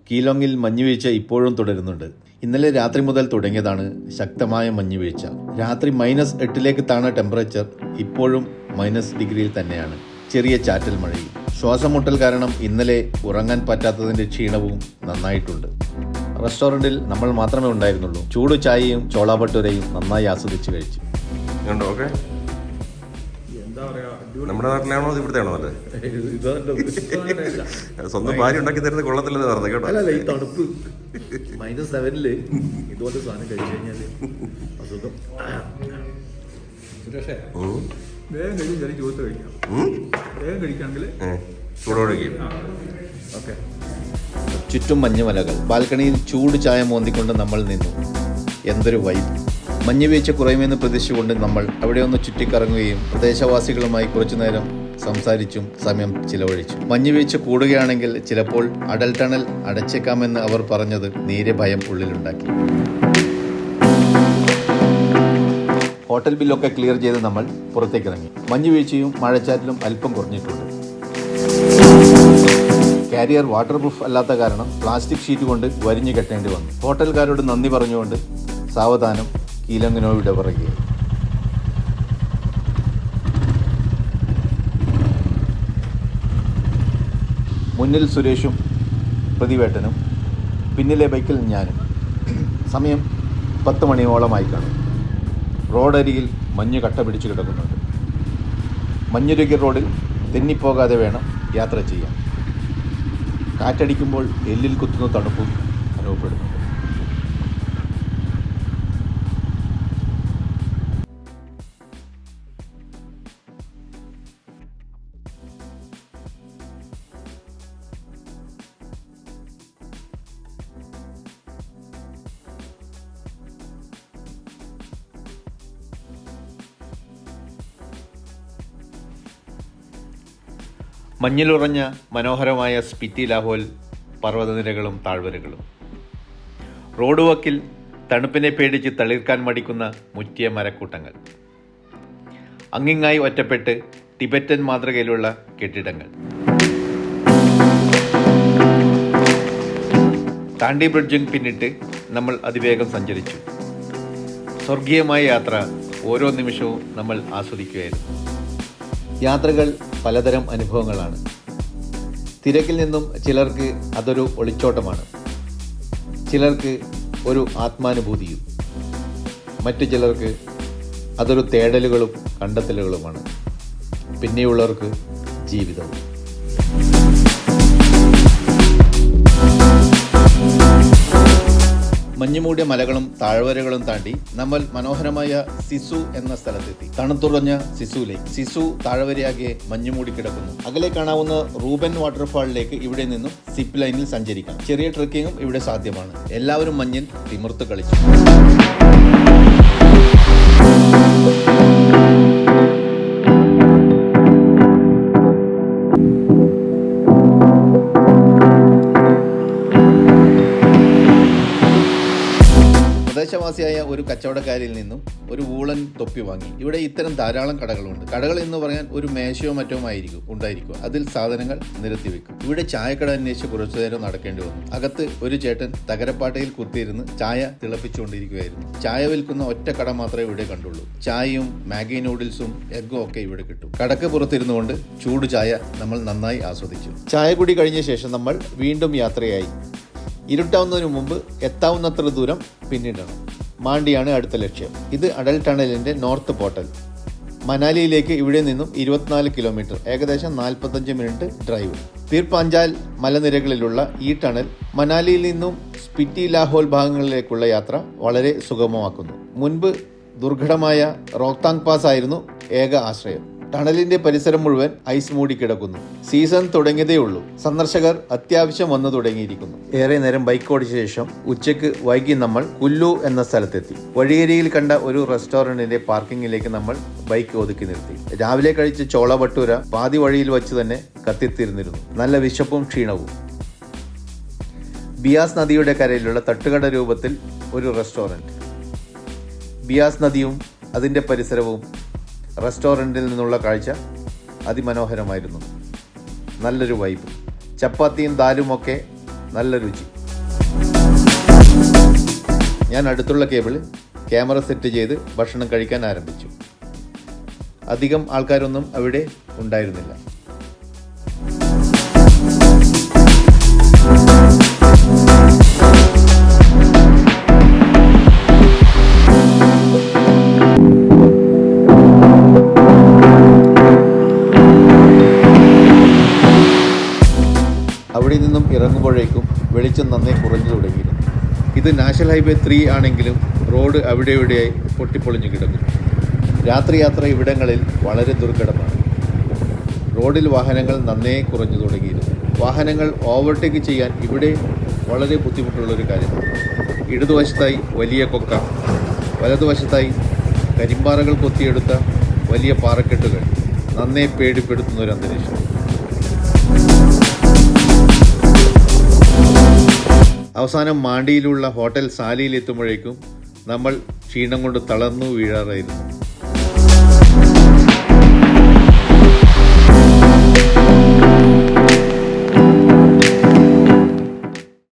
കീലോങ്ങിൽ മഞ്ഞുവീഴ്ച ഇപ്പോഴും തുടരുന്നുണ്ട്. ഇന്നലെ രാത്രി മുതൽ തുടങ്ങിയതാണ് ശക്തമായ മഞ്ഞുവീഴ്ച. രാത്രി -8ലേക്ക് താണ ടെമ്പറേച്ചർ ഇപ്പോഴും -ഡിഗ്രിയിൽ തന്നെയാണ്. ചെറിയ ചാറ്റൽ മഴയും. ശ്വാസമുട്ടൽ കാരണം ഇന്നലെ ഉറങ്ങാൻ പറ്റാത്തതിൻ്റെ ക്ഷീണവും നന്നായിട്ടുണ്ട്. റെസ്റ്റോറൻറ്റിൽ നമ്മൾ മാത്രമേ ഉണ്ടായിരുന്നുള്ളൂ. ചൂട് ചായയും ചോള ഭട്ടൂരയും നന്നായി ആസ്വദിച്ച് കഴിച്ചു. നമ്മുടെ നാട്ടിലാണോ ഇവിടുത്തെ ആണോ നല്ലത്? സ്വന്തം ഭാര്യ ഉണ്ടാക്കി തരുന്നത് കൊള്ളത്തില്ലെന്ന് പറഞ്ഞു കേട്ടോ. അല്ല, ഈ തണുപ്പ് -7 ഇതുപോലത്തെ സാധനം കഴിച്ചു കഴിഞ്ഞാൽ അസുഖം. ചുറ്റും മഞ്ഞുമലകൾ. ബാൽക്കണിയിൽ ചൂട് ചായ മോന്തിക്കൊണ്ട് നമ്മൾ നിന്നു. എന്തൊരു വൈബ്! മഞ്ഞുവീഴ്ച കുറയുമെന്ന് പ്രതീക്ഷിച്ചുകൊണ്ട് നമ്മൾ അവിടെ ഒന്ന് ചുറ്റിക്കറങ്ങുകയും പ്രദേശവാസികളുമായി കുറച്ചുനേരം സംസാരിച്ചും സമയം ചിലവഴിച്ചു. മഞ്ഞുവീഴ്ച കൂടുകയാണെങ്കിൽ ചിലപ്പോൾ അടൽ ടണൽ അടച്ചേക്കാമെന്ന് അവർ പറഞ്ഞത് നേരെ ഭയം ഉള്ളിലുണ്ടാക്കി. ഹോട്ടൽ ബില്ലൊക്കെ ക്ലിയർ ചെയ്ത് നമ്മൾ പുറത്തേക്കിറങ്ങി. മഞ്ഞുവീഴ്ചയും മഴച്ചാറ്റിലും അല്പം കുറഞ്ഞിട്ടുണ്ട്. കാരിയർ വാട്ടർ പ്രൂഫ് അല്ലാത്ത കാരണം പ്ലാസ്റ്റിക് ഷീറ്റ് കൊണ്ട് വരിഞ്ഞു കെട്ടേണ്ടി വന്നു. ഹോട്ടൽക്കാരോട് നന്ദി പറഞ്ഞുകൊണ്ട് സാവധാനം കീലോങ്ങിനോ വിട പറയുകയായി. മുന്നിൽ സുരേഷും പ്രതിവേട്ടനും, പിന്നിലെ ബൈക്കിൽ ഞാനും. സമയം 10 മണിയോളമായി കാണും. റോഡരികിൽ മഞ്ഞ് കട്ട പിടിച്ചു കിടക്കുന്നുണ്ട്. മഞ്ഞുരുകിയ റോഡിൽ തെന്നിപ്പോകാതെ വേണം യാത്ര ചെയ്യാൻ. കാറ്റടിക്കുമ്പോൾ എല്ലിൽ കുത്തുന്ന തണുപ്പും അനുഭവപ്പെടുന്നുണ്ട്. മഞ്ഞിലുറഞ്ഞ മനോഹരമായ സ്പിറ്റി ലാഹോൽ പർവ്വതനിരകളും താഴ്വരകളും. റോഡ് വക്കിൽ തണുപ്പിനെ പേടിച്ച് തളിർക്കാൻ മടിക്കുന്ന മുറ്റിയ മരക്കൂട്ടങ്ങൾ. അങ്ങിങ്ങായി ഒറ്റപ്പെട്ട് ടിബറ്റൻ മാതൃകയിലുള്ള കെട്ടിടങ്ങൾ. താണ്ടി ബ്രിഡ്ജും പിന്നിട്ട് നമ്മൾ അതിവേഗം സഞ്ചരിച്ചു. സ്വർഗീയമായ യാത്ര ഓരോ നിമിഷവും നമ്മൾ ആസ്വദിക്കുകയായിരുന്നു. യാത്രകൾ പലതരം അനുഭവങ്ങളാണ്. തിരക്കിൽ നിന്നും ചിലർക്ക് അതൊരു ഒളിച്ചോട്ടമാണ്, ചിലർക്ക് ഒരു ആത്മാനുഭൂതിയും, മറ്റു ചിലർക്ക് അതൊരു തേടലുകളും കണ്ടെത്തലുകളുമാണ്, പിന്നെയുള്ളവർക്ക് ജീവിതവും. മഞ്ഞുമൂടിയ മലകളും താഴ്വരകളും താണ്ടി നമ്മൾ മനോഹരമായ സിസു എന്ന സ്ഥലത്തെത്തി. തണുത്തുറഞ്ഞ സിസു ലേക്ക്. സിസു താഴ്വരയാകെ മഞ്ഞുമൂടി കിടക്കുന്നു. അകലെ കാണാവുന്ന റൂബൻ വാട്ടർഫാളിലേക്ക് ഇവിടെ നിന്നും സിപ്പ് ലൈനിൽ സഞ്ചരിക്കാം. ചെറിയ ട്രെക്കിങ്ങും ഇവിടെ സാധ്യമാണ്. എല്ലാവരും മഞ്ഞിൽ തിമിർത്ത് കളിച്ചു. പ്രദേശവാസിയായ ഒരു കച്ചവടക്കാരിൽ നിന്നും ഒരു വൂളൻ തൊപ്പി വാങ്ങി. ഇവിടെ ഇത്തരം ധാരാളം കടകളുണ്ട്. കടകൾ എന്ന് പറയാൻ ഒരു മേശയോ മറ്റോ ഉണ്ടായിരിക്കും. അതിൽ സാധനങ്ങൾ നിരത്തി വെക്കും. ഇവിടെ ചായക്കട അന്വേഷിച്ച് കുറച്ചു നേരം നടക്കേണ്ടി വന്നു. അകത്ത് ഒരു ചേട്ടൻ തകരപ്പാട്ടയിൽ കുത്തിയിരുന്ന് ചായ തിളപ്പിച്ചുകൊണ്ടിരിക്കുകയായിരുന്നു. ചായ വിൽക്കുന്ന ഒറ്റ കട മാത്രമേ ഇവിടെ കണ്ടുള്ളൂ. ചായയും മാഗി നൂഡിൽസും എഗ്ഗും ഒക്കെ ഇവിടെ കിട്ടും. കടക്ക് പുറത്തിരുന്നു കൊണ്ട് ചൂട് ചായ നമ്മൾ നന്നായി ആസ്വദിച്ചു. ചായ കുടി കഴിഞ്ഞ ശേഷം നമ്മൾ വീണ്ടും യാത്രയായി. ഇരുട്ടാവുന്നതിന് മുമ്പ് എത്താവുന്നത്ര ദൂരം പിന്നിടണം. മാണ്ടിയാണ് അടുത്ത ലക്ഷ്യം. ഇത് അടൽ ടണലിൻ്റെ നോർത്ത് പോർട്ടൽ. മനാലിയിലേക്ക് ഇവിടെ നിന്നും 24 കിലോമീറ്റർ, ഏകദേശം 45 മിനിറ്റ് ഡ്രൈവ്. പീർ പാഞ്ചാൽ മലനിരകളിലുള്ള ഈ ടണൽ മനാലിയിൽ നിന്നും സ്പിറ്റി ലാഹോൽ ഭാഗങ്ങളിലേക്കുള്ള യാത്ര വളരെ സുഗമമാക്കുന്നു. മുൻപ് ദുർഘടമായ റോഹ്താങ് പാസ് ആയിരുന്നു ഏക ആശ്രയം. ടണലിന്റെ പരിസരം മുഴുവൻ ഐസ് മൂടി കിടക്കുന്നു. സീസൺ തുടങ്ങിയതേ ഉള്ളൂ. സന്ദർശകർ അത്യാവശ്യം വന്നു തുടങ്ങിയിരിക്കുന്നു. ഏറെ നേരം ബൈക്ക് ഓടിച്ച ശേഷം ഉച്ചയ്ക്ക് വൈകി നമ്മൾ കുല്ലു എന്ന സ്ഥലത്തെത്തി. വഴിയരിയിൽ കണ്ട ഒരു റെസ്റ്റോറന്റിന്റെ പാർക്കിങ്ങിലേക്ക് നമ്മൾ ബൈക്ക് ഒതുക്കി നിർത്തി. രാവിലെ കഴിച്ച ചോള ഭട്ടൂര പാതി വഴിയിൽ വച്ച് തന്നെ കത്തിത്തീർന്നിരുന്നു. നല്ല വിശപ്പും ക്ഷീണവും. ബിയാസ് നദിയുടെ കരയിലുള്ള തട്ടുകട രൂപത്തിൽ ഒരു റെസ്റ്റോറന്റ്. ബിയാസ് നദിയും അതിന്റെ പരിസരവും റെസ്റ്റോറൻറ്റിൽ നിന്നുള്ള കാഴ്ച അതിമനോഹരമായിരുന്നു. നല്ലൊരു വൈബ്. ചപ്പാത്തിയും ദാലുമൊക്കെ നല്ല രുചി. ഞാൻ അടുത്തുള്ള കേബിളിൽ ക്യാമറ സെറ്റ് ചെയ്ത് ഭക്ഷണം കഴിക്കാൻ ആരംഭിച്ചു. അധികം ആൾക്കാരൊന്നും അവിടെ ഉണ്ടായിരുന്നില്ല. അവിടെ നിന്നും ഇറങ്ങുമ്പോഴേക്കും വെളിച്ചം നന്നേ കുറഞ്ഞു തുടങ്ങിയിരുന്നു. ഇത് നാഷണൽ ഹൈവേ 3 ആണെങ്കിലും റോഡ് അവിടെ ഇവിടെയായി പൊട്ടിപ്പൊളിഞ്ഞു കിടക്കുന്നു. രാത്രി യാത്ര ഇവിടങ്ങളിൽ വളരെ ദുർഘടമാണ്. റോഡിൽ വാഹനങ്ങൾ നന്നേ കുറഞ്ഞു തുടങ്ങിയിരുന്നു. വാഹനങ്ങൾ ഓവർടേക്ക് ചെയ്യാൻ ഇവിടെ വളരെ ബുദ്ധിമുട്ടുള്ളൊരു കാര്യമാണ്. ഇടതുവശത്തായി വലിയ കൊക്ക, വലതുവശത്തായി കരിമ്പാറകൾ കൊത്തിയെടുത്ത വലിയ പാറക്കെട്ടുകൾ, നന്നേ പേടിപ്പെടുത്തുന്ന ഒരു അന്തരീക്ഷം. അവസാനം മാണ്ടിയിലുള്ള ഹോട്ടൽ സാലിയിൽ എത്തുമ്പോഴേക്കും നമ്മൾ ക്ഷീണം കൊണ്ട് തളർന്നു വീഴാറായിരുന്നു.